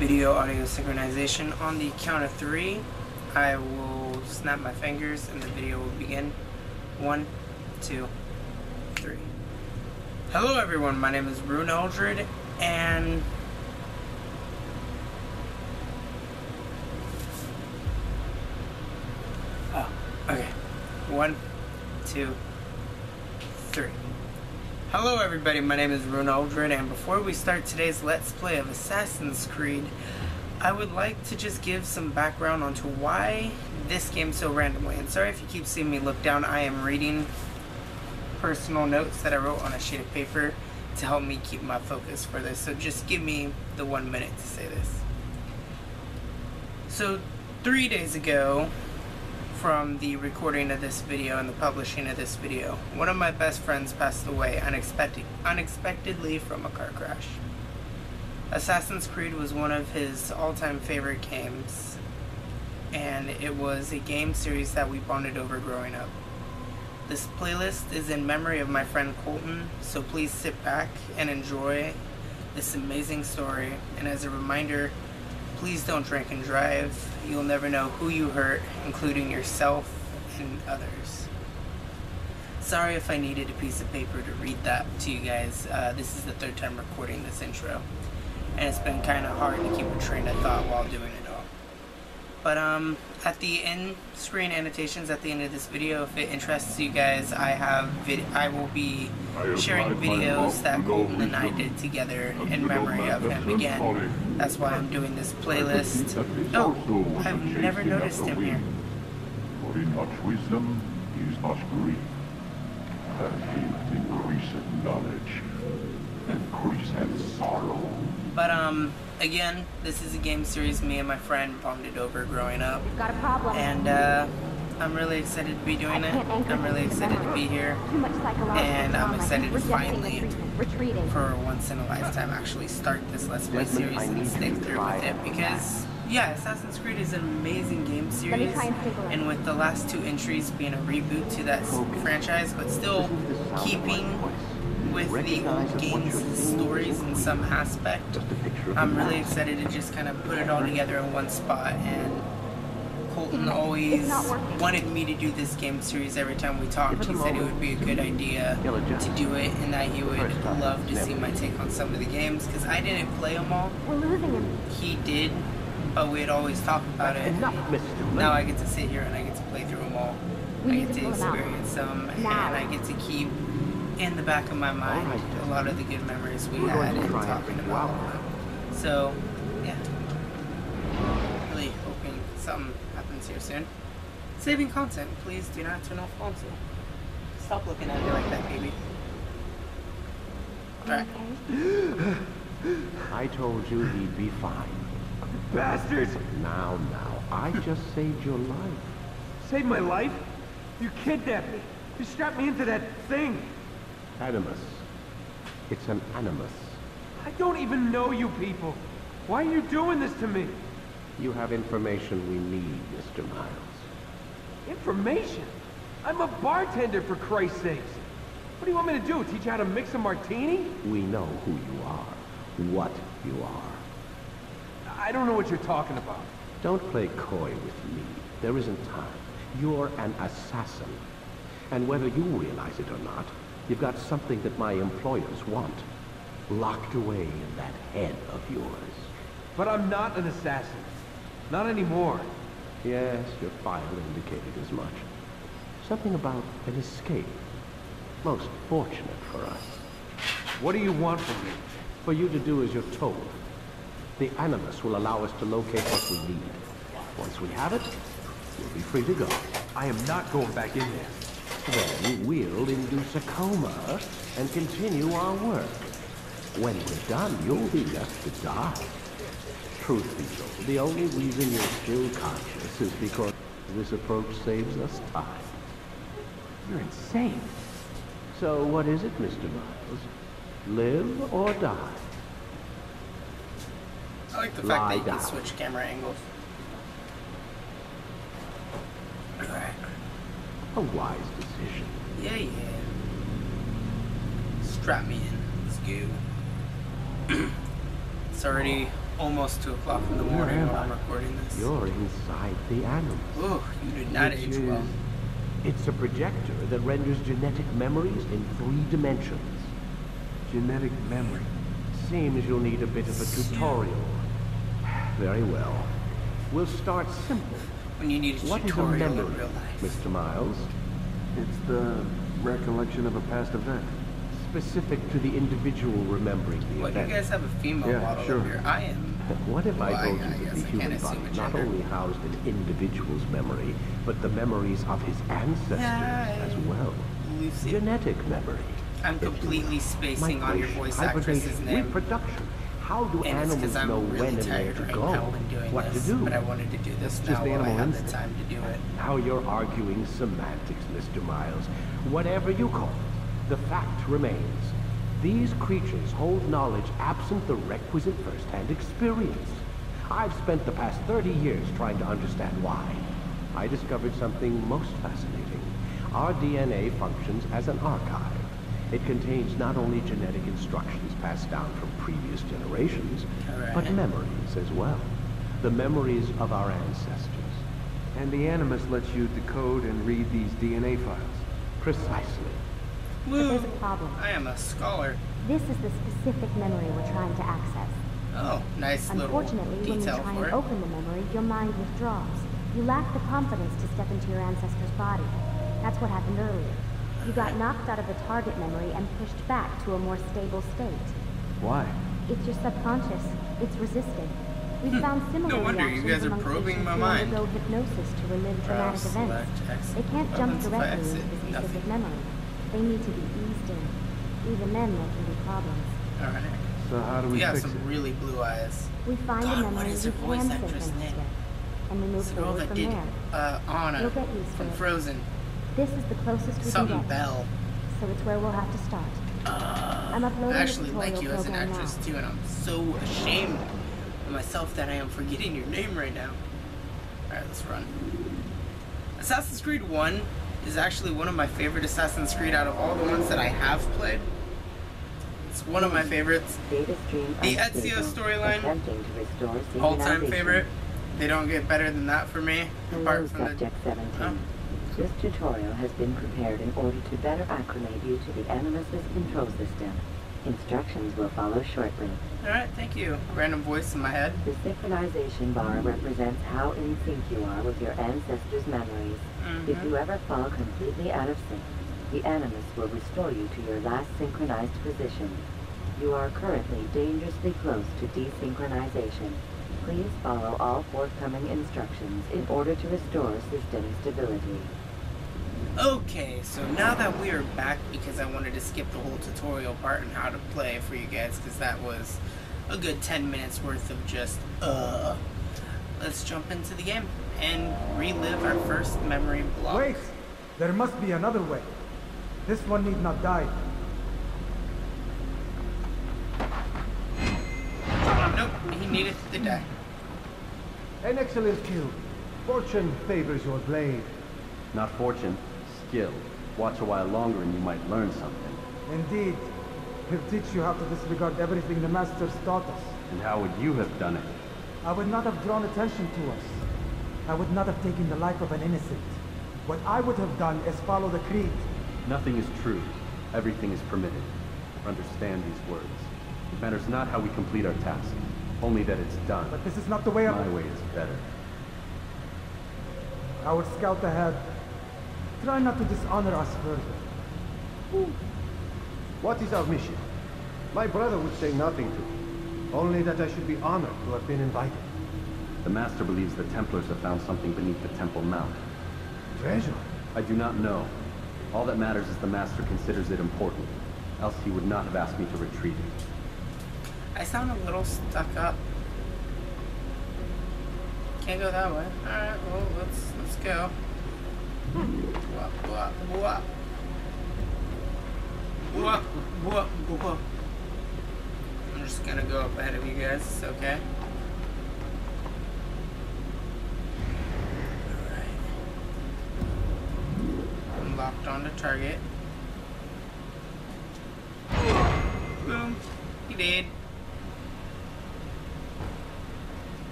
Video audio synchronization. On the count of 3, I will snap my fingers and the video will begin. 1, 2, 3. Hello everyone, my name is Rune Eldred, and okay. 1, 2, 3. Hello everybody, my name is Rune Eldred, and before we start today's Let's Play of Assassin's Creed, I would like to just give some background onto why this game so randomly. And sorry if you keep seeing me look down, I am reading personal notes that I wrote on a sheet of paper to help me keep my focus for this, so just give me the 1 minute to say this. So 3 days ago, from the recording of this video and the publishing of this video, one of my best friends passed away unexpectedly from a car crash. Assassin's Creed was one of his all-time favorite games, and it was a game series that we bonded over growing up. This playlist is in memory of my friend Colton, so please sit back and enjoy this amazing story, and as a reminder, please don't drink and drive. You'll never know who you hurt, including yourself and others. Sorry if I needed a piece of paper to read that to you guys. This is the third time recording this intro, and it's been kind of hard to keep a train of thought while doing it all. But at the end screen annotations at the end of this video, if it interests you guys, I will be sharing videos that Colton and I did together in memory of him again. That's why I'm doing this playlist. Oh, I've never noticed him here. For in much wisdom is much grief, and he increaseth knowledge, increaseth sorrow. But again, this is a game series me and my friend bonded over growing up. Got a problem. And I'm really excited to be doing it. I'm really excited to be here. And I'm excited to finally, for once in a lifetime, actually start this Let's Play series and stick through with it. Because, yeah, Assassin's Creed is an amazing game series. And with the last 2 entries being a reboot to that franchise, but still keeping with the old game's stories in some aspect, I'm really excited to just kind of put it all together in one spot. And Colton always wanted me to do this game series every time we talked. He said it would be a good idea to do it, and that he would love to see my take on some of the games, because I didn't play them all. He did, but we'd always talk about it. Now I get to sit here and I get to play through them all. I get to experience them, and I get to keep in the back of my mind a lot of the good memories we had and talking about them. So, yeah. Really hoping something happens here soon. Saving content. Please do not turn off console. Stop looking at me like that, baby. Alright. I told you he'd be fine. Bastards! Now, I just saved your life. Saved my life? You kidnapped me. You strapped me into that thing. Animus. It's an animus. I don't even know you people. Why are you doing this to me? You have information we need, Mr. Miles. Information? I'm a bartender, for Christ's sakes. What do you want me to do? Teach you how to mix a martini? We know who you are. What you are. I don't know what you're talking about. Don't play coy with me. There isn't time. You're an assassin. And whether you realize it or not, you've got something that my employers want. Locked away in that head of yours. But I'm not an assassin. Not anymore. Yes, your file indicated as much. Something about an escape. Most fortunate for us. What do you want from me? For you to do as you're told. The Animus will allow us to locate what we need. Once we have it, you'll be free to go. I am not going back in there. Then we'll induce a coma and continue our work. When we're done, you'll be left to die. Truth be told, the only reason you're still conscious is because this approach saves us time. You're insane. So what is it, Mr. Miles? Live or die? I like the fact that you can switch camera angles. Alright. A wise decision. Yeah. Strap me in. Let's go. It's already almost 2 o'clock in the morning when I'm recording this. You're inside the animus. Ooh, you did not age well. It's a projector that renders genetic memories in 3 dimensions. Genetic memory. Seems you'll need a bit of a tutorial. Very well. We'll start simple. When you need a What is a tutorial in memory, real life. Mr. Miles? It's the recollection of a past event. Specific to the individual remembering the What, you event. guys have a female Yeah, model sure. up here? I am. What if Well, I told I you that guess the I human can't body assume a not gender. only housed an individual's memory, but the memories of his ancestors Hi. as well? Lucy. Genetic memory. I'm if you completely will. spacing on your Migration, voice actress's hibernation, name. reproduction. How do And it's animals because I'm know really when and where tired to right go? now when doing What this. to do? But I wanted to do this It's now just while I animal have the instinct. time to do it. Now you're arguing semantics, Mr. Miles. Whatever you call it, the fact remains. These creatures hold knowledge absent the requisite first-hand experience. I've spent the past 30 years trying to understand why. I discovered something most fascinating. Our DNA functions as an archive. It contains not only genetic instructions passed down from previous generations, Alright. but memories as well. The memories of our ancestors. And the Animus lets you decode and read these DNA files. Precisely. Woo! But there's a problem. I am a scholar. This is the specific memory we're trying to access. Oh, nice little Unfortunately, when you detail try for and it. open the memory, your mind withdraws. You lack the confidence to step into your ancestor's body. That's what happened earlier. You got knocked out of the target memory and pushed back to a more stable state. Why? It's your subconscious. It's resisting. We've found similar wonder you reactions guys are among probing patients my who mind. undergo hypnosis to relive traumatic Browse, events. select, exit. They can't jump Buttons, directly exit. into the specific Nothing. memory. They need to be eased in. Even then, there can be problems. Alright. So how do We we got fix some it? really blue eyes. We find God, a what memory is we her voice can actress synchronize name? with, and we move It's the girl forward that from did there. Anna You'll get used to from it. Frozen. This is the closest we Something can get, Bell. so it's where we'll have to start. I'm I uploading actually the like tutorial you as an program actress now. too, and I'm so ashamed of myself that I am forgetting your name right now. Alright, let's run. Assassin's Creed 1 is actually one of my favorite Assassin's Creed out of all the ones that I have played. It's one of my favorites. Data stream The unstable. Ezio storyline, Attempting to restore all-time synchronization. favorite. They don't get better than that for me, Hello, apart from the... Subject 17. Oh. This tutorial has been prepared in order to better acclimate you to the Animus's control system. Instructions will follow shortly. Alright, thank you. Random voice in my head. The synchronization bar represents how in sync you are with your ancestors' memories. If you ever fall completely out of sync, the Animus will restore you to your last synchronized position. You are currently dangerously close to desynchronization. Please follow all forthcoming instructions in order to restore system stability. Okay, so now that we are back, because I wanted to skip the whole tutorial part and how to play for you guys, because that was a good 10 minutes worth of just, let's jump into the game and relive our first memory block. Wait! There must be another way. This one need not die. Nope, he needed to die. An excellent kill. Fortune favors your blade. Not fortune, skill. Watch a while longer and you might learn something. Indeed. He'll teach you how to disregard everything the Masters taught us. And how would you have done it? I would not have drawn attention to us. I would not have taken the life of an innocent. What I would have done is follow the creed. Nothing is true. Everything is permitted. Understand these words. It matters not how we complete our task, only that it's done. But this is not the way My way is better. I will scout ahead. Try not to dishonor us further. What is our mission? My brother would say nothing to me. Only that I should be honored to have been invited. The Master believes the Templars have found something beneath the Temple Mount. Treasure? I do not know. All that matters is the Master considers it important. Else he would not have asked me to retrieve it. I sound a little stuck up. Can't go that way. Alright, well, let's go. Whoop, whoop, whoop. Whoop, whoop, whoop. I'm just gonna go up ahead of you guys, it's okay. Alright. I'm locked on to target. Boom. He did.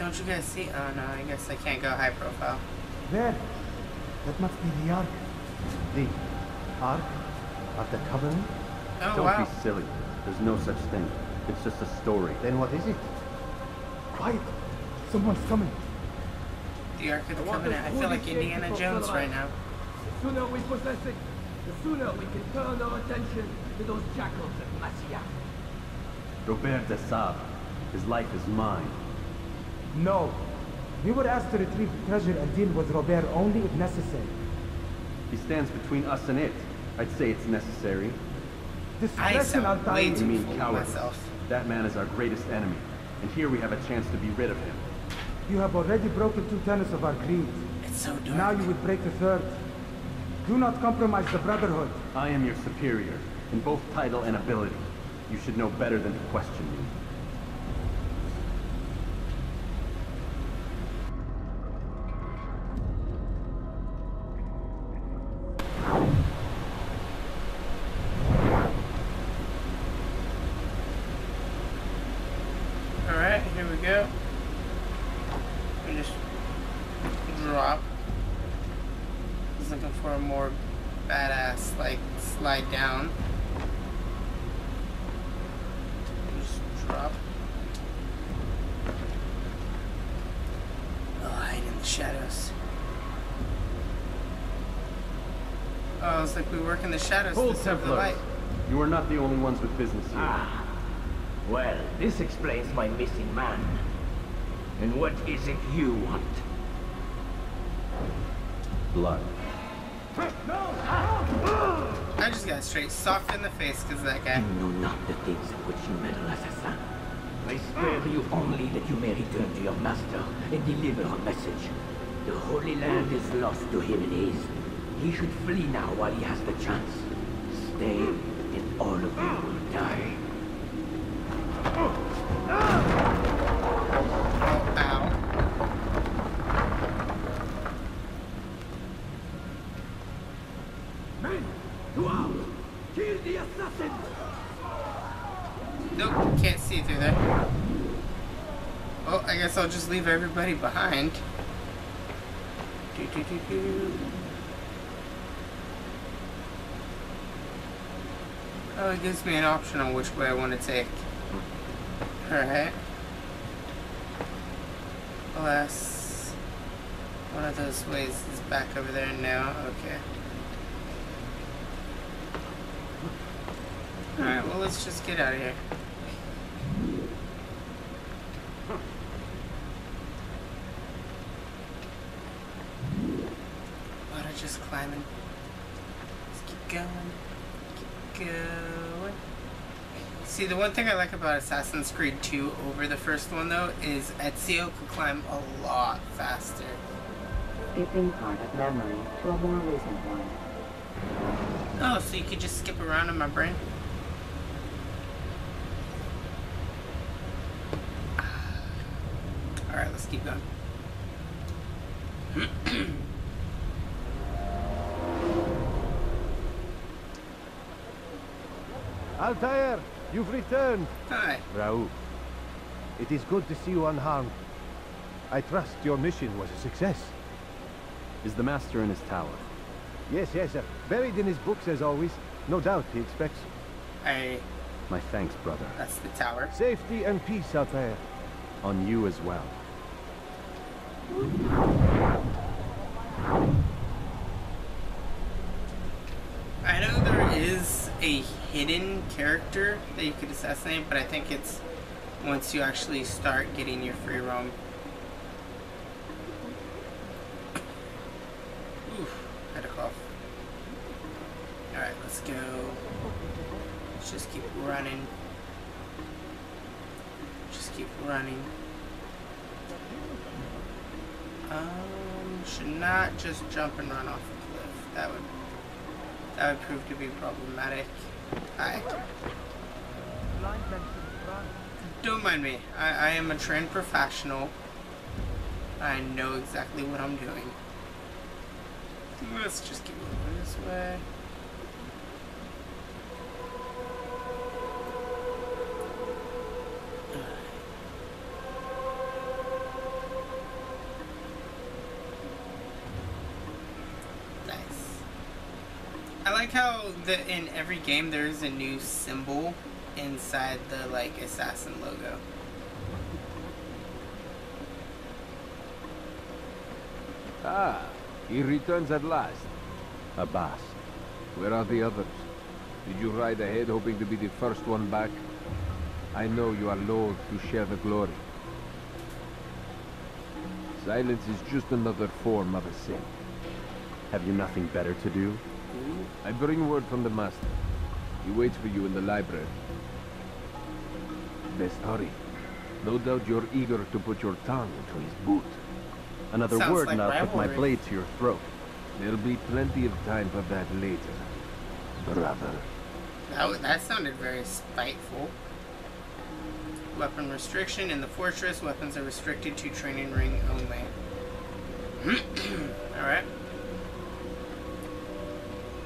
Don't you guys see? Oh no, I guess I can't go high profile. There. That must be the Ark. The Ark of the Covenant? Oh Don't wow. be silly. There's no such thing. It's just a story. Then what is it? Quiet. Someone's coming. The Ark of the Covenant. I feel like Indiana Jones right now. The sooner we possess it, the sooner we can turn our attention to those jackals at Masia. Robert de Sable. His life is mine. No. We were asked to retrieve treasure and deal with Robert only if necessary. He stands between us and it. I'd say it's necessary. I Discretion, sound Altair. way You too mean full of cowardice. myself. That man is our greatest enemy. And here we have a chance to be rid of him. You have already broken 2 tenets of our creed. It's so dark. Now you would break the 3rd. Do not compromise the Brotherhood. I am your superior, in both title and ability. You should know better than to question me. Alright, here we go. We just drop. I was looking for a more badass, like, slide down. Just drop. Oh, hide in the shadows. Oh, it's like we work in the shadows Hold, to serve the Templars. light. You are not the only ones with business here. Ah. Well, this explains my missing man. And what is it you want? Blood. I just got straight socked in the face because of that guy. You know not the things of which you meddle, assassin. I spare you only that you may return to your master and deliver a message. The Holy Land is lost to him and his. He should flee now while he has the chance. Stay, and all of you will die. Oh, ow. Men, to arms! Kill the assassin! Nope, can't see through there. Well, I guess I'll just leave everybody behind. Oh, it gives me an option on which way I want to take. Alright. Alas, one of those ways is back over there now. Okay. Alright, well, let's just get out of here. Water just climbing. Let's keep going. Keep going. See, the one thing I like about Assassin's Creed 2 over the first one, though, is Ezio could climb a lot faster. Skipping part of memory to a more recent one. Oh, so you could just skip around in my brain? Alright, let's keep going. Altair, you've returned. Hi. Raouf, it is good to see you unharmed. I trust your mission was a success. Is the master in his tower? Yes, yes, sir. Buried in his books as always. No doubt he expects. My thanks, brother. That's the tower. Safety and peace, Altair. On you as well. I know there is a hidden character that you could assassinate, but I think it's once you actually start getting your free roam. Oof, had a cough. Alright, let's go. Let's just keep running. Just keep running. Should not just jump and run off a cliff. That would prove to be problematic. Hi. Don't mind me. I am a trained professional. I know exactly what I'm doing. Let's just keep moving this way. like how in every game there's a new symbol inside the like assassin logo. Ah, he returns at last. Abbas. Where are the others? Did you ride ahead hoping to be the first one back? I know you are loath to share the glory. Silence is just another form of a sin. Have you nothing better to do? I bring word from the master. He waits for you in the library. Best hurry. No doubt you're eager to put your tongue to his boot. Another Sounds word like and I'll put my rivalry. blade to your throat. There'll be plenty of time for that later, brother. That sounded very spiteful. Weapon restriction. In the fortress, weapons are restricted to training ring only. Alright.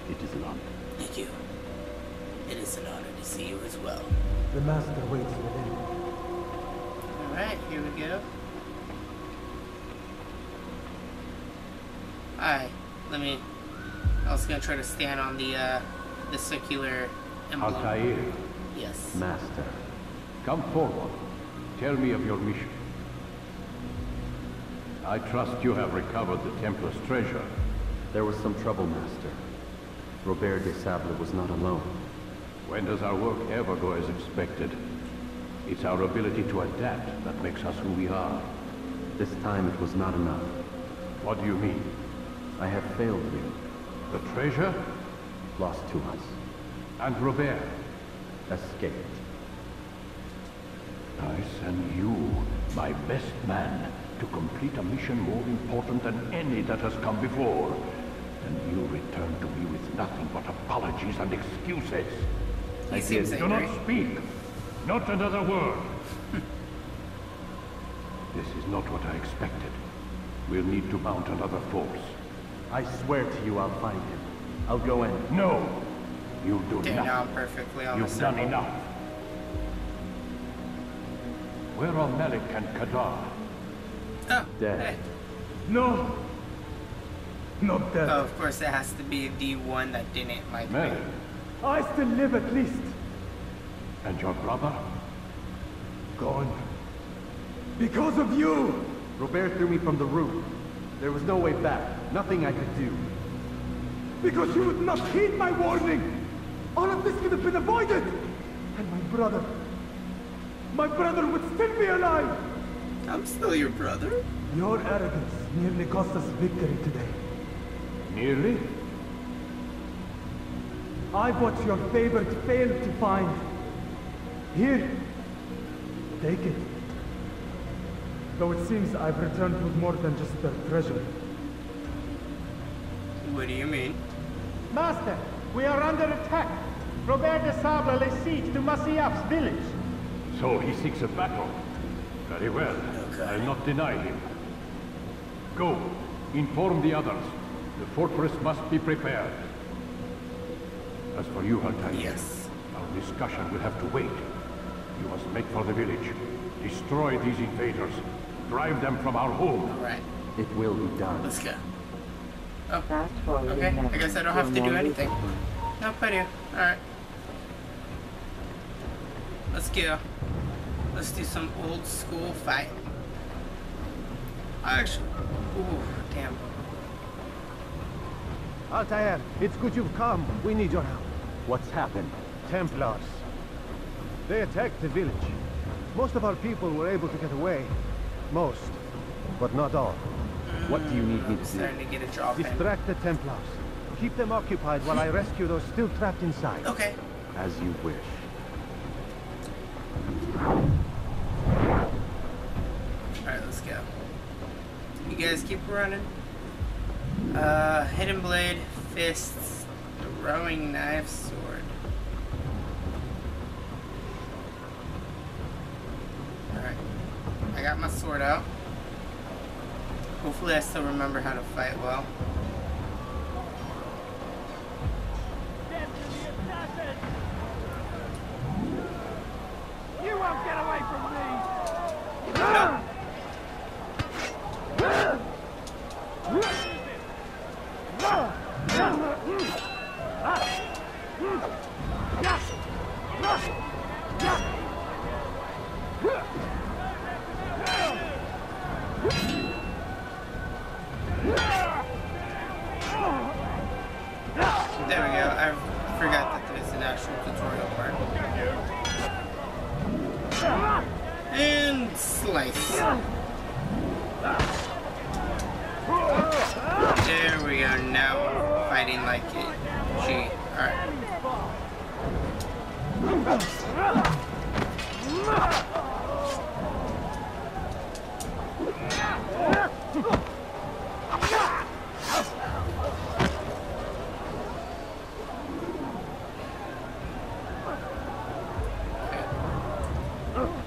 It is an honor. Thank you. It is an honor to see you as well. The master waits within. Alright, here we go. Alright, I was gonna try to stand on the circular emblem. Altair, Yes. Master. come forward. Tell me of your mission. I trust you have recovered the Templar's treasure. There was some trouble, Master. Robert de Sable was not alone. When does our work ever go as expected? It's our ability to adapt that makes us who we are. This time it was not enough. What do you mean? I have failed you. The treasure? Lost to us. And Robert? Escaped. I send you, my best man, to complete a mission more important than any that has come before. And you return to me with nothing but apologies and excuses. He seems Do angry. not speak. Not another word. This is not what I expected. We'll need to mount another force. I swear to you I'll find him. I'll go in. No! You do Damn, now I'm nothing. perfectly on the You've done circle. enough. Where are Malik and Kadar? Oh, Dead. hey. No! Not dead. Oh, of course it has to be the one that didn't like me. Malik, I still live at least. and your brother? Gone. Because of you! Robert threw me from the roof. There was no way back. Nothing I could do. Because you would not heed my warning! All of this could have been avoided! And my brother would still be alive! I'm still your brother. Your arrogance nearly cost us victory today. Nearly? I've what your favorite failed to find. Here. Take it. Though it seems I've returned with more than just their treasure. What do you mean? Master, we are under attack. Robert de Sable lays siege to Masyaf's village. So he seeks a battle. Very well. I'll not deny him. Go. Inform the others. The fortress must be prepared. As for you, Altair, Yes. our discussion will have to wait. You must make for the village. Destroy these invaders. Drive them from our home. Alright, It will be done. let's go. Oh, Fast forward okay. now I guess I don't have to a do more anything. recent one. Nope, I do. Alright. Let's go. Let's do some old school fight. Actually, ooh, damn. Altair, it's good you've come. We need your help. What's happened? Templars. They attacked the village. Most of our people were able to get away. Most, but not all. What do you need me I'm to do? starting to get a drop in. Distract the Templars. Keep them occupied while I rescue those still trapped inside. Okay. As you wish. Alright, let's go. You guys keep running. Hidden blade, fists, throwing knife, sword. Alright. I got my sword out. Hopefully I still remember how to fight well. You won't get away from me! No. And slice. There we are, now fighting like it. Gee, alright.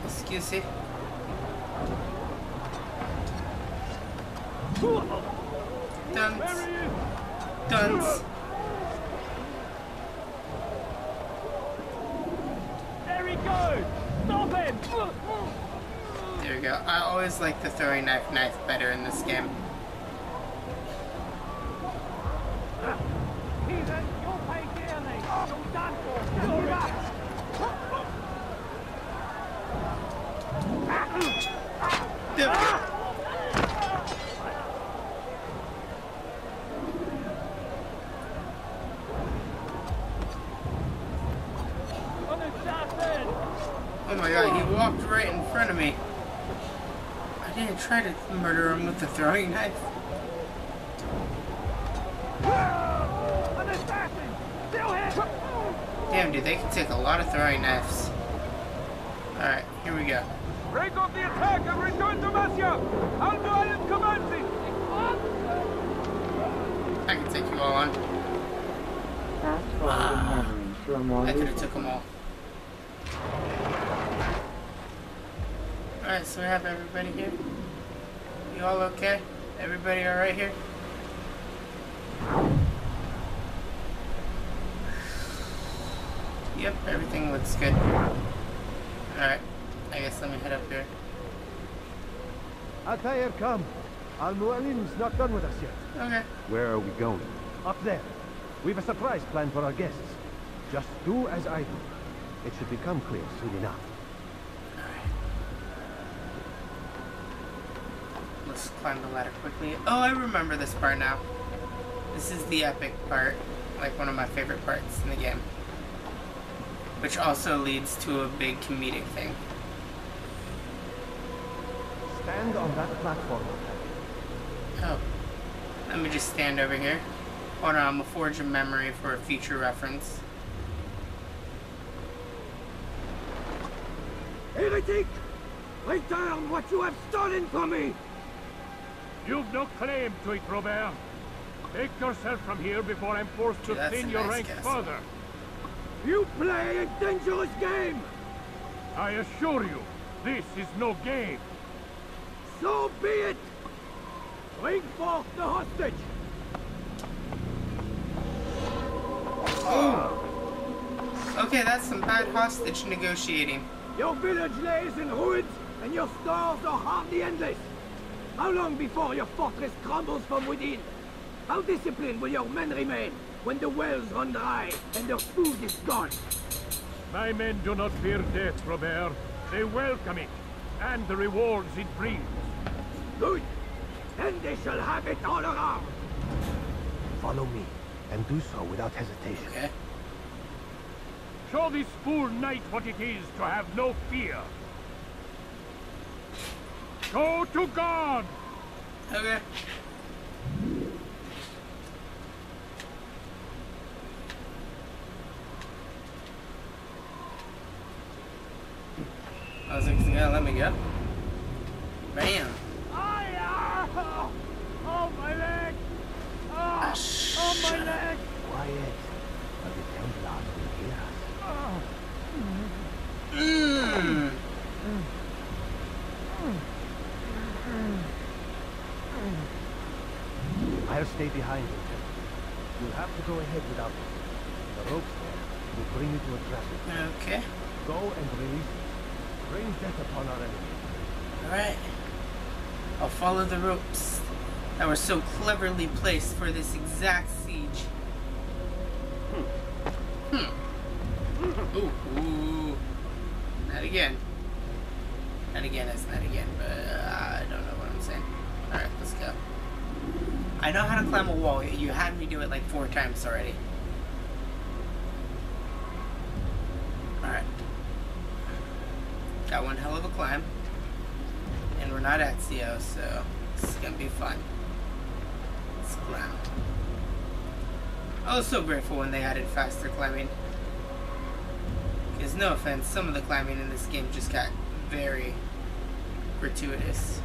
Excuse me. Dunce. Dunce. There he goes! Stop him! There we go. I always like the throwing knife better in this game. Heathen, you'll pay dearly! You're done for! Go back! Oh my god, he walked right in front of me. I didn't try to murder him with the throwing knife. An assassin! Still here! Damn, dude, they can take a lot of throwing knives. Alright, here we go. Break off the attack and return to Masya! Al-Mu'alim commands it! I can take you all on. Fast forwarding memory to a more I could have recent took them all. Alright, so we have everybody here. You all okay? Everybody alright here? Yep, everything looks good. Alright, I guess let me head up here. Altair, come. Al-Mu'alim's not done with us yet. Okay. Where are we going? Up there. We've a surprise plan for our guests. Just do as I do. It should become clear soon enough. Let's climb the ladder quickly. Oh, I remember this part now. This is the epic part. Like one of my favorite parts in the game. Which also leads to a big comedic thing. Stand on that platform. Oh. Let me just stand over here. Hold on, I'm gonna forge a memory for a future reference. Heretic! Return what you have stolen from me! You've no claim to it, Robert. Take yourself from here before I'm forced to thin your ranks further. You play a dangerous game! I assure you, this is no game. So be it! Bring forth the hostage! Oh! Okay, that's some bad hostage negotiating. Your village lays in ruins, and your stores are hardly endless. How long before your fortress crumbles from within? How disciplined will your men remain when the wells run dry and their food is gone? My men do not fear death, Robert. They welcome it, and the rewards it brings. Good. Then they shall have it all around. Follow me, and do so without hesitation. Okay. Show this fool knight what it is to have no fear. Go to God! Okay. I was like, yeah, let me go. Bam. Oh, my leg! Oh, oh my leg! Quiet. Or the Templars will hear us. I'll stay behind you, Temple. You'll have to go ahead without me. The ropes there will bring you to a trap. Okay. Go and release it. Bring death upon our enemy. Alright. I'll follow the ropes that were so cleverly placed for this exact siege. Ooh. Not again. Not again, that's not again, but I don't know what I'm saying. Alright, let's go. I know how to climb a wall. You had me do it like 4 times already. Alright. Got one hell of a climb. And we're not at CO, so this is gonna be fun. Let's climb. I was so grateful when they added faster climbing. Because no offense, some of the climbing in this game just got very gratuitous.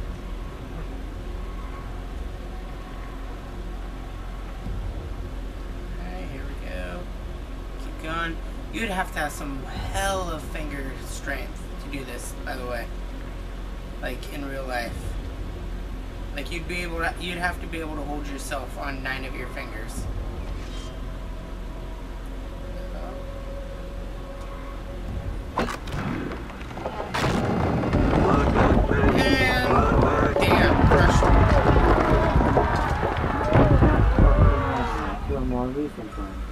Alright, here we go. Keep going. You'd have to have some hell of finger strength to do this, by the way. Like in real life. Like you'd have to be able to hold yourself on 9 of your fingers.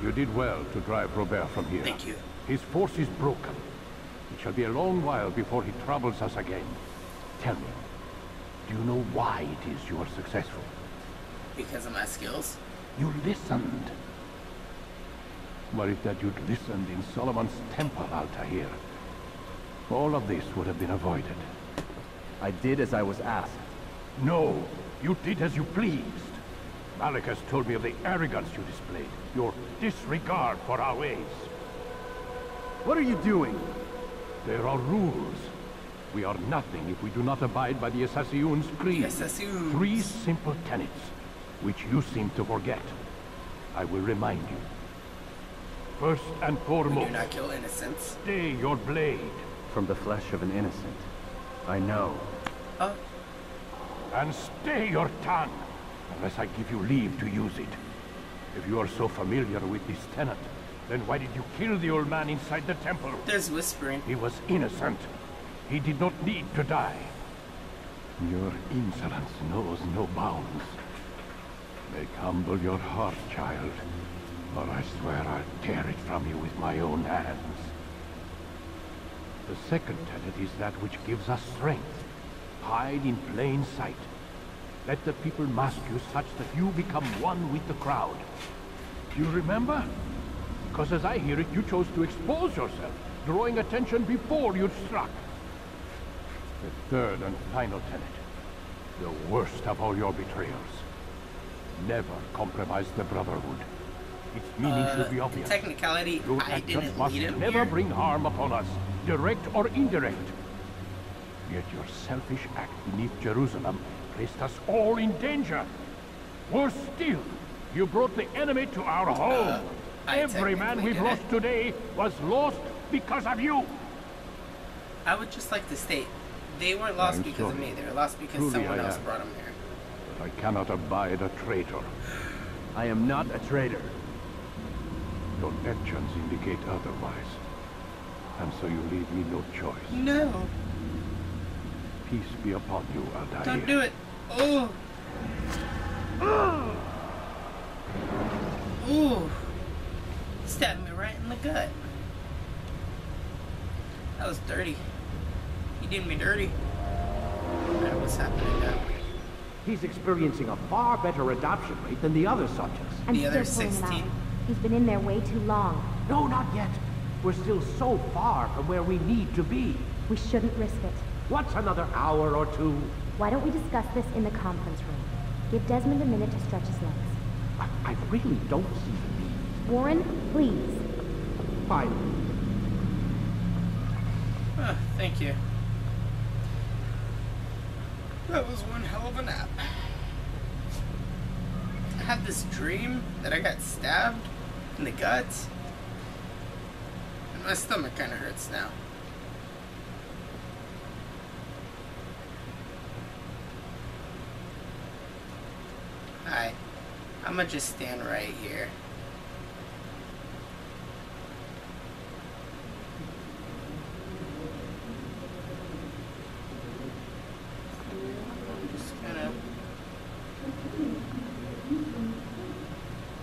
You did well to drive Robert from here. Thank you. His force is broken. It shall be a long while before he troubles us again. Tell me, do you know why it is you are successful? Because of my skills. You listened. Were it that you'd listened in Solomon's temple, Altair, all of this would have been avoided. I did as I was asked. No, you did as you pleased. Malik has told me of the arrogance you displayed, your disregard for our ways. What are you doing? There are rules. We are nothing if we do not abide by the Assassin's creed. Assassin. 3 simple tenets, which you seem to forget. I will remind you. First and foremost, do not kill innocents. Stay your blade. From the flesh of an innocent. I know. Oh. And stay your tongue, unless I give you leave to use it. If you are so familiar with this tenet, then why did you kill the old man inside the temple? There's whispering. He was innocent. He did not need to die. Your insolence knows no bounds. Make humble your heart, child, or I swear I'll tear it from you with my own hands. The second tenet is that which gives us strength. Hide in plain sight. Let the people mask you such that you become one with the crowd. Do you remember? Because as I hear it, you chose to expose yourself, drawing attention before you'd struck. The third and final tenet. The worst of all your betrayals. Never compromise the Brotherhood. Its meaning should be obvious. Technicality, Your I actions didn't must lead him never here. bring harm upon us, direct or indirect. Yet your selfish act beneath Jerusalem placed us all in danger. Worse still, you brought the enemy to our home. Every man we've lost today was lost because of you. I would just like to state, they weren't lost I'm because of sorry. me. They were lost because Truly someone I else am. brought them here. But I cannot abide a traitor. I am not a traitor. Your actions indicate otherwise. And so you leave me no choice. No. Peace be upon you, Altair. Don't do it. Oh. Ooh. Stabbed me right in the gut. That was dirty. He did me dirty. Alright, what's happening now? He's experiencing a far better adoption rate than the other subjects. I'm The other still pulling him 16. out. He's been in there way too long. No, not yet. We're still so far from where we need to be. We shouldn't risk it. What's another hour or two? Why don't we discuss this in the conference room? Give Desmond a minute to stretch his legs. I really don't see the need. Warren, please. Fine. Oh, thank you. That was one hell of a nap. I had this dream that I got stabbed in the guts. And my stomach kind of hurts now. Hi. I'm gonna just stand right here. Just kind of...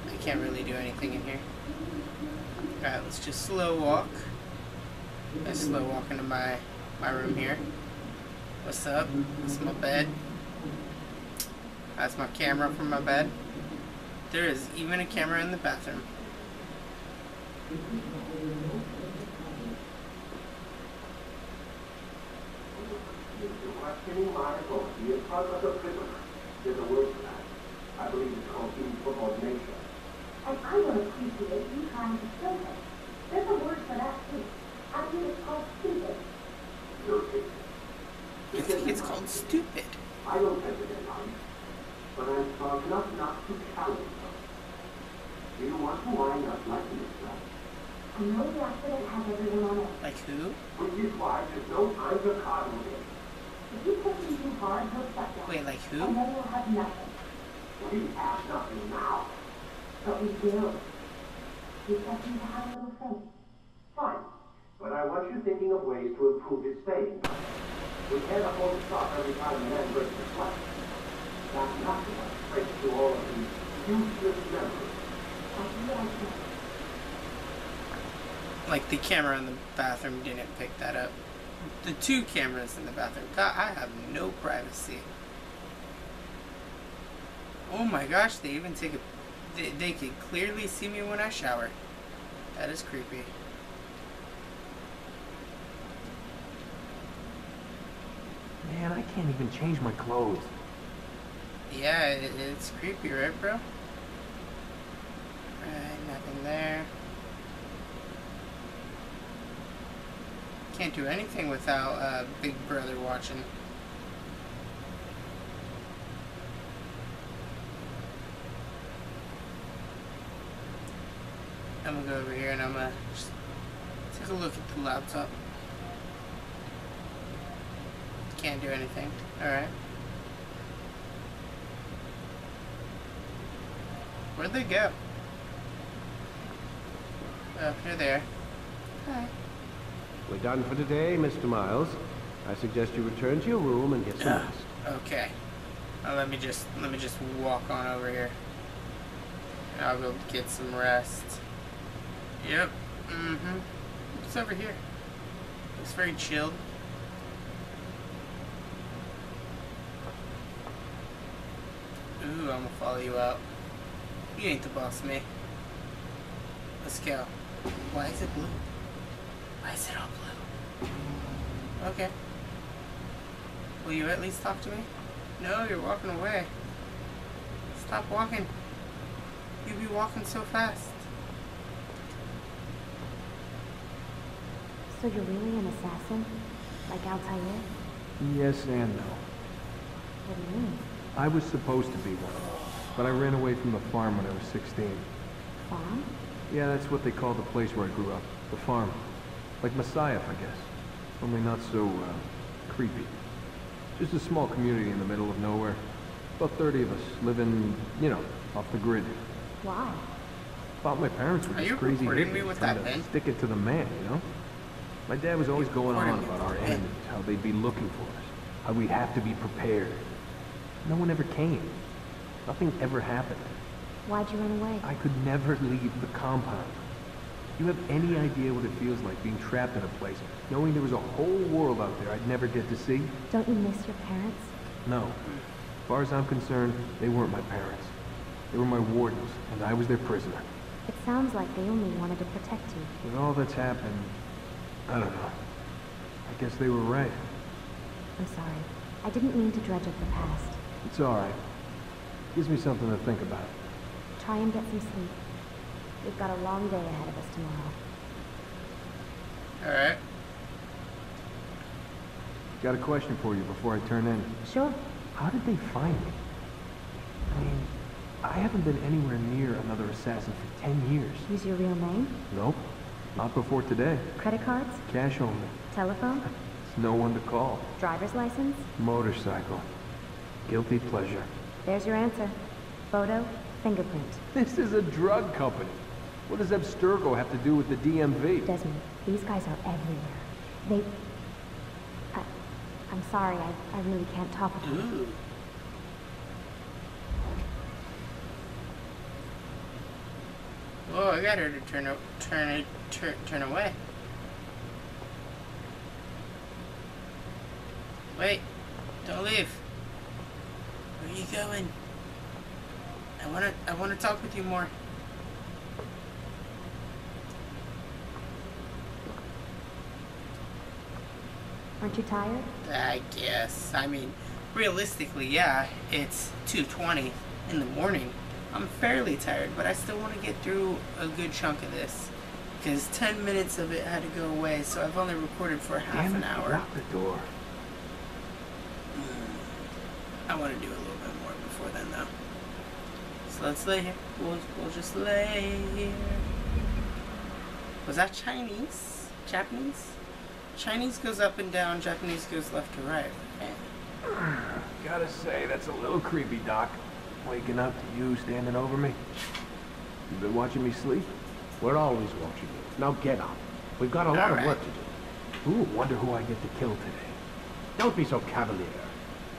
I can't really do anything in here. Alright, let's just slow walk. Let's slow walk into my room here. What's up? This is my bed. That's my camera from my bed. There is even a camera in the bathroom. You're questioning my authority in front of the prisoner. There's a word for that. I believe it's called insubordination. And I don't appreciate you trying to kill him. There's a word for that too. I think it's called stupid. You're stupid. I think it's called stupid. I don't hesitate on it, but I'm smart enough not to challenge them. Do you want to wind up like this, right? I know the accident has everyone on it. Like who? Which is why there's no time to coddle him. If you push him too hard, he'll shut down. Wait, like who? And then we'll have nothing. We have nothing now. But we will. We just need to have a little faith. Fine, but I want you thinking of ways to improve his staying time. We can't afford to stop every time a man breaks the sweat. That's not to us, thanks to all of these useless memories. Like the camera in the bathroom didn't pick that up. The two cameras in the bathroom. God, I have no privacy. Oh my gosh, they even take a... They can clearly see me when I shower. That is creepy. Man, I can't even change my clothes. Yeah, it's creepy, right, bro? Alright, nothing there. Can't do anything without Big Brother watching. I'm gonna go over here and I'm gonna just take a look at the laptop. Can't do anything. Alright. Where'd they go? Oh, you're there. Hi. We're done for today, Mr. Miles. I suggest you return to your room and get some rest. Okay. Let me just walk on over here. I'll go get some rest. Yep. What's over here? Looks very chilled. Ooh, I'm gonna follow you out. You ain't the boss, me. Let's go. Why is it blue? Why is it all blue? Okay. Will you at least talk to me? No, you're walking away. Stop walking. You be walking so fast. So you're really an assassin? Like Altair? Yes and no. What do you mean? I was supposed to be one, but I ran away from the farm when I was 16. Farm? Yeah, that's what they call the place where I grew up. The farm. Like Messiah, I guess. Only not so, creepy. Just a small community in the middle of nowhere. About 30 of us, living, you know, off the grid. Why? Thought my parents were just crazy hippies trying to stick it to the man, you know? My dad was always going on about our enemies, how they'd be looking for us, how we'd have to be prepared. No one ever came. Nothing ever happened. Why'd you run away? I could never leave the compound. You have any idea what it feels like being trapped in a place, knowing there was a whole world out there I'd never get to see? Don't you miss your parents? No. As far as I'm concerned, they weren't my parents. They were my wardens, and I was their prisoner. It sounds like they only wanted to protect you. With all that's happened, I don't know. I guess they were right. I'm sorry. I didn't mean to dredge up the past. It's alright. Gives me something to think about. Try and get some sleep. We've got a long day ahead of us tomorrow. Alright. Got a question for you before I turn in. Sure. How did they find me? I mean, I haven't been anywhere near another assassin for 10 years. Use your real name? Nope. Not before today. Credit cards? Cash only. Telephone? There's no one to call. Driver's license? Motorcycle. Guilty pleasure. There's your answer. Photo, fingerprint. This is a drug company. What does Abstergo have to do with the DMV? Desmond, these guys are everywhere. They... I'm sorry, I really can't talk about it. Whoa, I got her to turn away. Wait, don't leave. Where are you going? I wanna talk with you more. Aren't you tired? I guess. I mean, realistically, yeah, it's 2:20 in the morning. I'm fairly tired, but I still want to get through a good chunk of this. Because 10 minutes of it had to go away, so I've only recorded for half an hour. Lock the door. I want to do a little bit more before then, though. So let's lay here. We'll just lay here. Was that Chinese? Japanese? Chinese goes up and down, Japanese goes left to right. Okay. Gotta say, that's a little creepy, Doc. Waking up to you standing over me. You been watching me sleep? We're always watching you. Now get up. We've got a lot of work to do. Ooh, wonder who I get to kill today. Don't be so cavalier.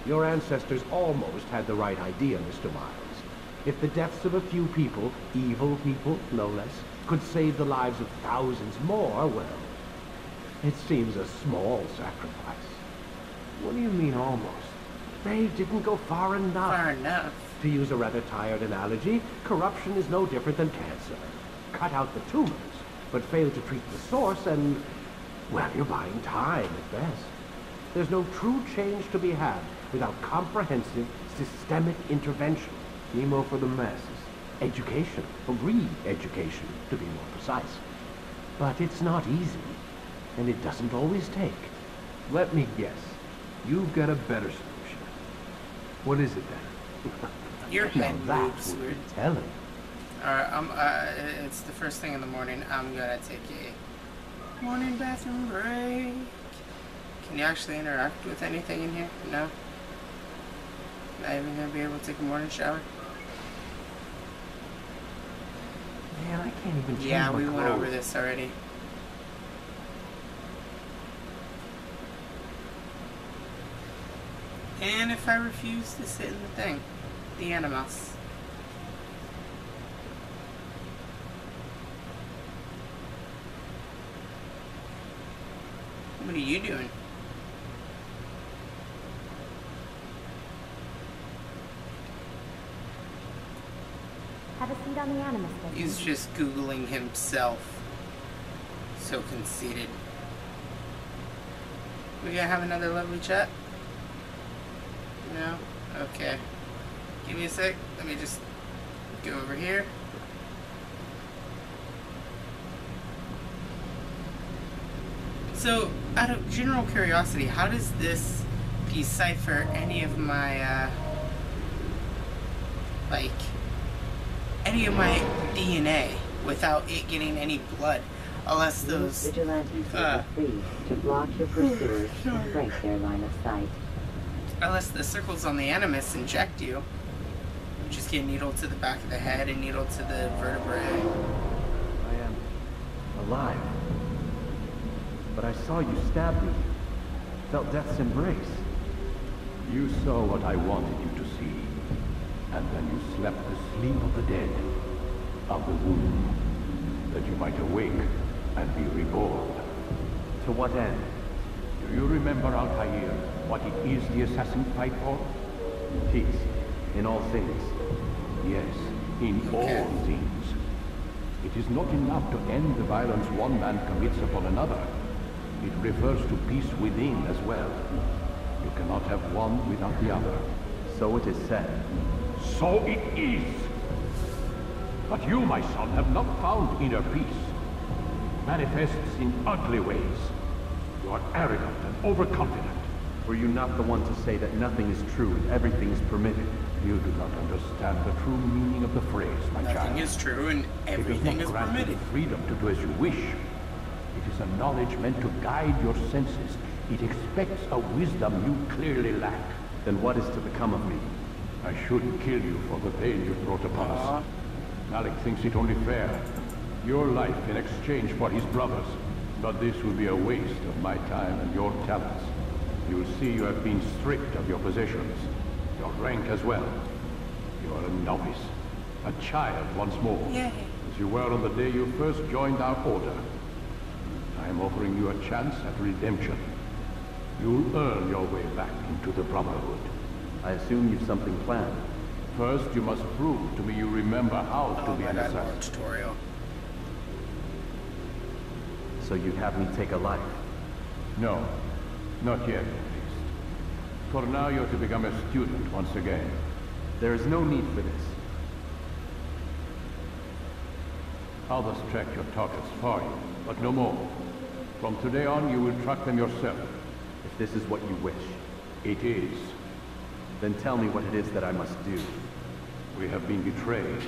Your ancestors almost had the right idea, Mr. Miles. If the deaths of a few people, evil people, no less, could save the lives of thousands more, well, it seems a small sacrifice. What do you mean, almost? They didn't go far enough. Far enough. To use a rather tired analogy, corruption is no different than cancer. Cut out the tumors, but fail to treat the source and, well, you're buying time at best. There's no true change to be had without comprehensive, systemic intervention. Chemo for the masses. Education, or re-education, to be more precise. But it's not easy, and it doesn't always take. Let me guess. You've got a better solution. What is it then? Your head moves weird. Telling. Alright, it's the first thing in the morning. I'm gonna take a morning bathroom break. Can you actually interact with anything in here? No? Not even gonna be able to take a morning shower? Man, I can't even change Yeah, my we clothes. went over this already. And if I refuse to sit in the thing, the animals. What are you doing? Have a seat on the Animus Station. He's just Googling himself. So conceited. We gonna have another lovely chat? No? Okay. Give me a sec. Let me just go over here. So, out of general curiosity, how does this decipher any of my, like, any of my DNA without it getting any blood? Unless those... Vigilantes are free to block your pursuers and break their line of sight. Unless the circles on the Animus inject you. You just get needled to the back of the head and needled to the vertebrae. I am alive. But I saw you stab me. Felt death's embrace. You saw what I wanted you to see. And then you slept the sleep of the dead, of the womb, that you might awake and be reborn. To what end? Do you remember, Altair, what it is the assassins fight for? Peace. In all things. Yes, in all things. It is not enough to end the violence one man commits upon another. It refers to peace within as well. You cannot have one without the other. So it is said. So it is. But you, my son, have not found inner peace. It manifests in ugly ways. You are arrogant and overconfident. Were you not the one to say that nothing is true and everything is permitted? You do not understand the true meaning of the phrase, my child. Nothing is true and everything is permitted. It does not grant you the freedom to do as you wish. It is a knowledge meant to guide your senses. It expects a wisdom you clearly lack. Then what is to become of me? I shouldn't kill you for the pain you brought upon us. Malik thinks it only fair. Your life in exchange for his brother's. But this will be a waste of my time and your talents. You'll see you have been stripped of your possessions. Your rank as well. You are a novice. A child once more. Yay. As you were on the day you first joined our order. I am offering you a chance at redemption. You'll earn your way back into the Brotherhood. I assume you've something planned. First, you must prove to me you remember how to be an assassin. Tutorial. So you'd have me take a life? No. Not yet, at least. For now, you're to become a student once again. There is no need for this. Others track your targets for you, but no more. From today on, you will track them yourself. If this is what you wish. It is. Then tell me what it is that I must do. We have been betrayed.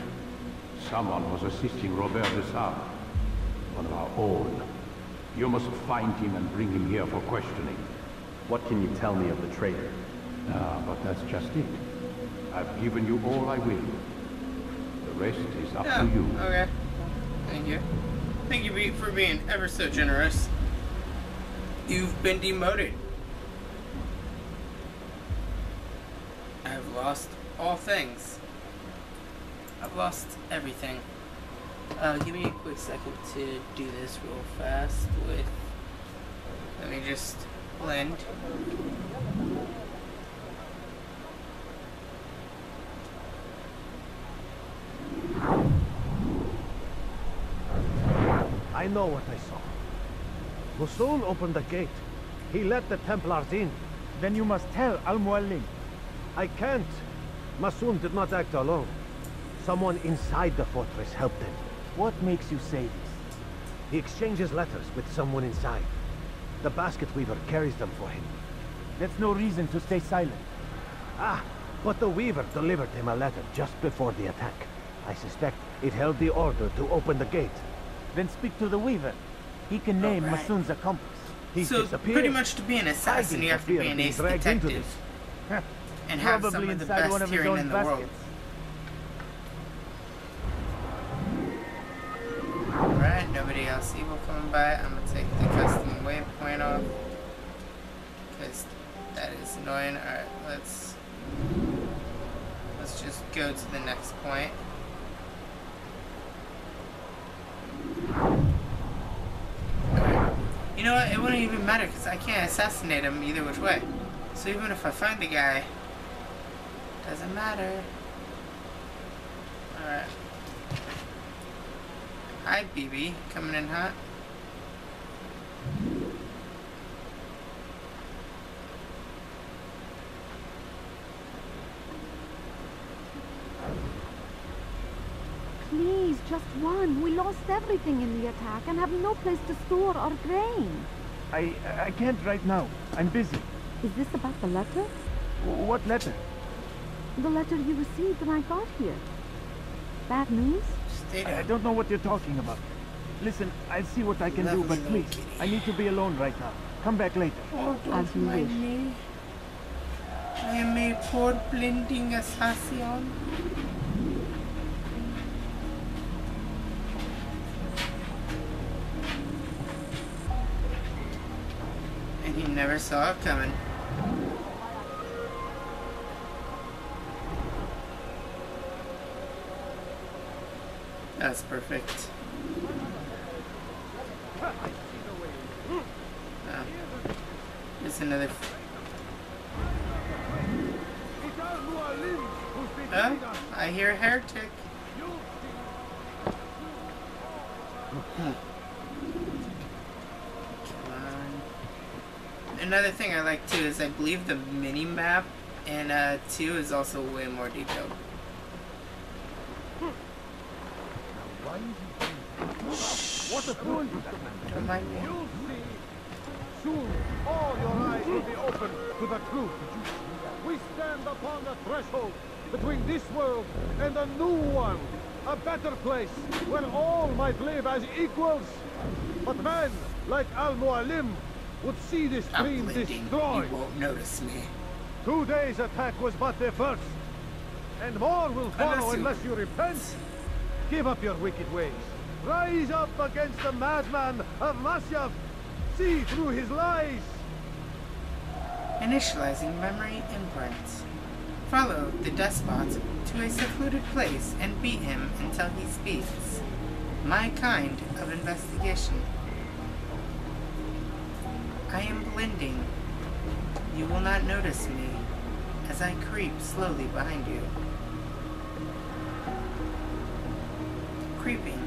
Someone was assisting Robert de Sable. One of our own. You must find him and bring him here for questioning. What can you tell me of the traitor? But that's just it. I've given you all I will. The rest is up to you. Okay. Thank you. Thank you for being ever so generous. You've been demoted. I've lost all things. I've lost everything. Give me a quick second to do this real fast with... Let me just blend. I know what I saw. Masoon opened the gate. He let the Templars in. Then you must tell Al-Mualim. I can't. Masoon did not act alone. Someone inside the fortress helped him. What makes you say this? He exchanges letters with someone inside. The basket weaver carries them for him. That's no reason to stay silent. Ah, but the weaver delivered him a letter just before the attack. I suspect it held the order to open the gate. Then speak to the weaver. He can name Masoon's accomplice. He's so disappeared. Pretty much to be an assassin, you have to be an ace detective. And have some of the best hearing in the world. Alright, nobody else evil coming by. I'm gonna take the custom waypoint off. Because that is annoying. Alright, let's just go to the next point. Alright. You know what? It wouldn't even matter because I can't assassinate him either which way. So even if I find the guy, doesn't matter. Alright. Hi, BB. Coming in hot. Please, just one. We lost everything in the attack and have no place to store our grain. I can't right now. I'm busy. Is this about the letter? What letter? The letter you received when I got here. Bad news? I don't know what you're talking about. Listen, I'll see what I can do, but please, I need to be alone right now. Come back later. Oh, don't mind me. I am a poor blending assassin. And he never saw it coming. That's perfect. It's another. Oh, I hear a heretic. Come on. Another thing I like too is I believe the mini map in 2 is also way more detailed. What a fool! Don't mind me. You'll see. Soon, all your eyes will be open to the truth. We stand upon the threshold between this world and a new one. A better place where all might live as equals. But men like Al-Mualim would see this dream destroyed. You won't notice me. Today's attack was but the first. And more will follow unless you repent. Give up your wicked ways. Rise up against the madman of Masyaf. See through his lies. Initializing memory imprint. Follow the despot to a secluded place and beat him until he speaks. My kind of investigation. I am blending. You will not notice me as I creep slowly behind you. Creeping.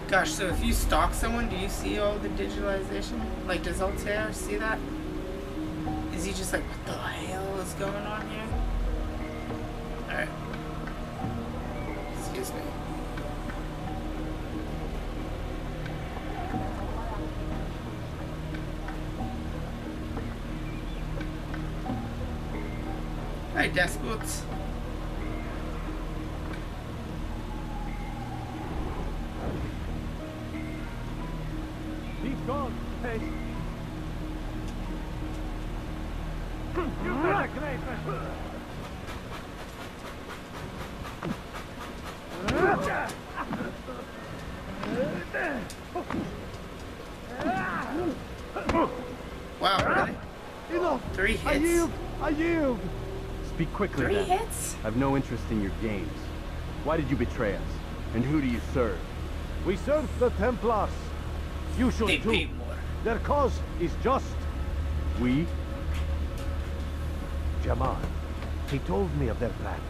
Gosh, so if you stalk someone, do you see all the digitalization? Like, does Altair see that? Is he just like, what the hell is going on here? Alright. Excuse me. Hi, Despots. He's gone. Hey. You better great. Wow, really? Enough. 3 hits. I yield. Speak quickly, 3 then. hits? I've no interest in your games. Why did you betray us? And who do you serve? We serve the Templars. You should They too. pay more. Their cause is just. We? Jamal. He told me of their plans.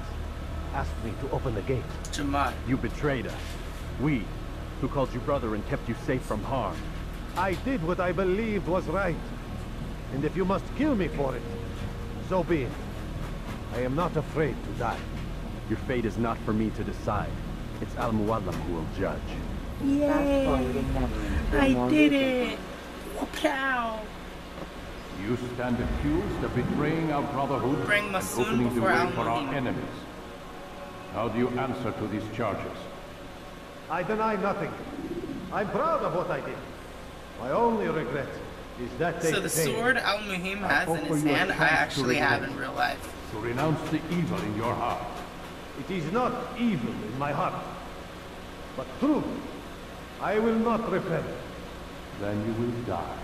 Asked me to open the gate. Jamal. You betrayed us. We, who called you brother and kept you safe from harm. I did what I believed was right. And if you must kill me for it, so be it. I am not afraid to die. Your fate is not for me to decide. It's Al-Mualim who will judge. Yay! I did it! Pow! You stand accused of betraying our brotherhood Bring and Masoon opening the before way for our Al-Mualim. enemies. How do you answer to these charges? I deny nothing. I'm proud of what I did. My only regret is that they So the failed. sword Al-Muhim has in offer his you a hand, I chance to actually have repent. in real life. To renounce the evil in your heart. It is not evil in my heart, but truth. I will not repent. Then you will die.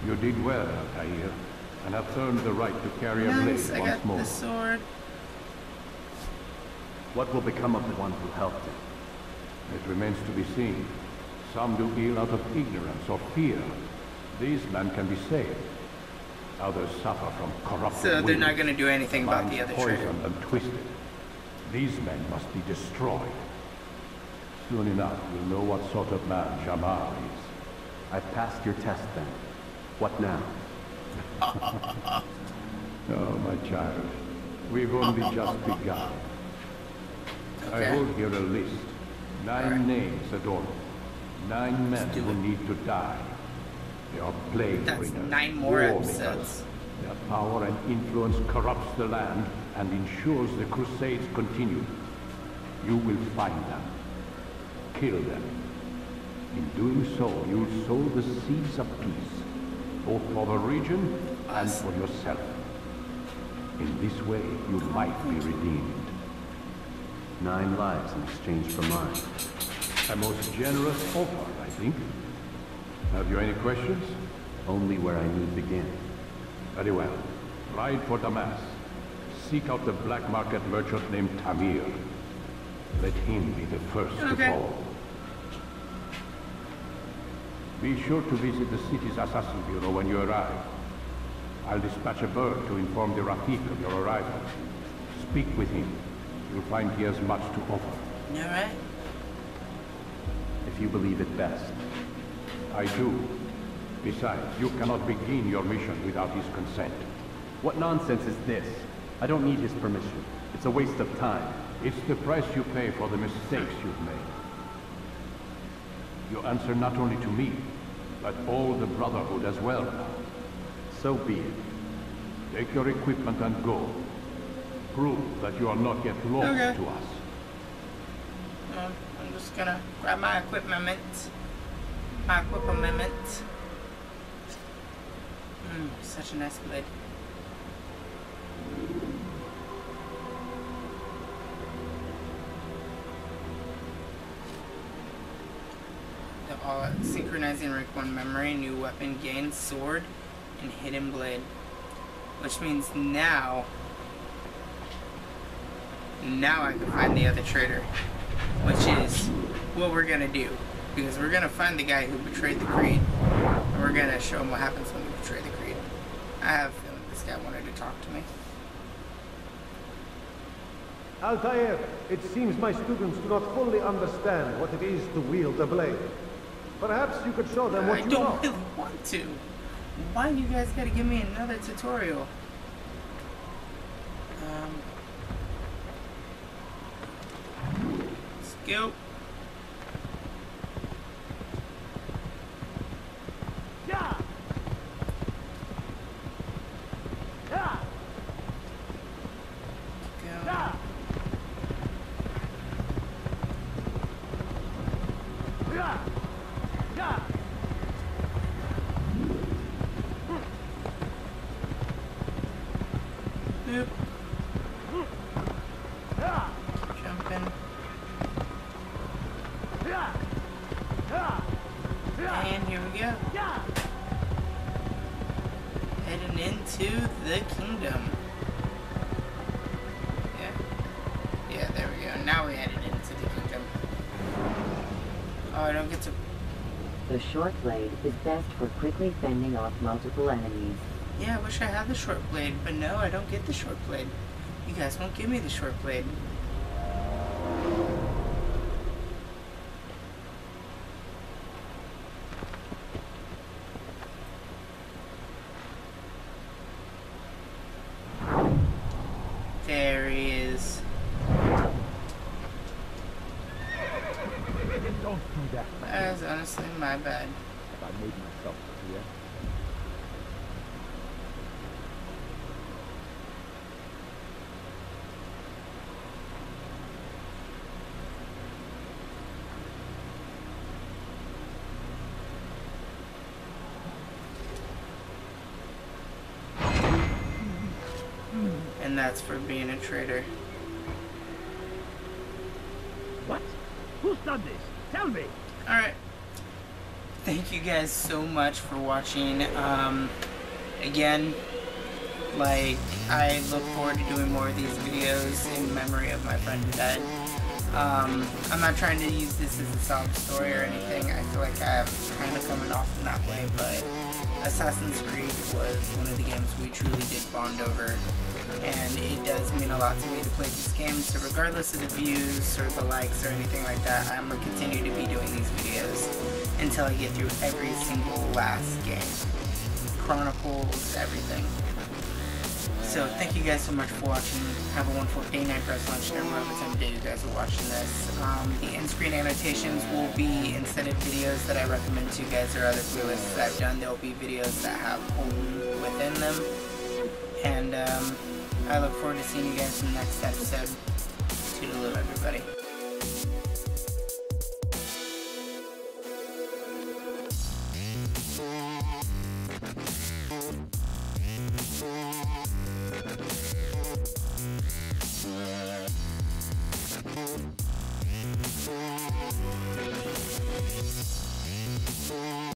You did well, Altair, and have earned the right to carry a Nice, blade I once got more. the sword. What will become of the one who helped him? It remains to be seen. Some do ill out of ignorance or fear. These men can be saved. Others suffer from corruption. So they're not going to do anything about the other traitor. Poisoned and twisted. These men must be destroyed. Soon enough, we'll know what sort of man Jamal is. I've passed your test then. What now? Oh, my child. We've only just begun. I hold here a list. 9 names, Adorno. 9 men who need to die. They are plague That's bringers, 9 more war episodes. makers. Their power and influence corrupts the land and ensures the Crusades continue. You will find them. Kill them. In doing so, you'll sow the seeds of peace, both for the region and for yourself. In this way, you might be redeemed. 9 lives in exchange for mine. A most generous offer, I think. Have you any questions? Only where I need begin. Very well. Ride for Damas. Seek out the black market merchant named Tamir. Let him be the first to fall. Be sure to visit the city's assassin bureau when you arrive. I'll dispatch a bird to inform the Rafiq of your arrival. Speak with him. You'll find he has much to offer. Alright. If you believe it best. I do. Besides, you cannot begin your mission without his consent. What nonsense is this? I don't need his permission. It's a waste of time. It's the price you pay for the mistakes you've made. You answer not only to me, but all the Brotherhood as well now. So be it. Take your equipment and go. Prove that you are not yet lost to us. I'm just gonna grab my equipment. Such a nice blade. Synchronizing Rank 1 memory, new weapon gained, sword, and hidden blade. Which means now I can find the other traitor. Which is what we're gonna do. Because we're gonna find the guy who betrayed the Creed. And we're gonna show him what happens when we betray the Creed. I have a feeling this guy wanted to talk to me. Altair, it seems my students do not fully understand what it is to wield a blade. Perhaps you could show them what you know. I don't really want to. Why do you guys gotta give me another tutorial? Let's go. Yeah. Yeah. Go. Yeah. Yeah. Yeah. Boop. Jumping. And here we go. Heading into the kingdom. Yeah, there we go. Now we headed into the kingdom. Oh, I don't get to... The short blade is best for quickly fending off multiple enemies. Yeah, I wish I had the short blade, but no, I don't get the short blade. You guys won't give me the short blade. There he is. Don't do that, man. That's honestly my bad. Have I made myself clear? And that's for being a traitor. What? Who's done this? Tell me. Alright. Thank you guys so much for watching. Again, like, I look forward to doing more of these videos in memory of my friend who died. I'm not trying to use this as a sob story or anything. I feel like I'm kind of coming off in that way, but Assassin's Creed was one of the games we truly did bond over, and it does mean a lot to me to play this game. So regardless of the views or the likes or anything like that, I'm going to continue to be doing these videos until I get through every single last game. Chronicles, everything. So thank you guys so much for watching. Have a wonderful day, night, rest, lunch, dinner, whatever time of day you guys are watching this. The end-screen annotations will be, instead of videos that I recommend to you guys or other playlists that I've done, there will be videos that have home within them. And I look forward to seeing you guys in the next episode. Toodaloo, everybody.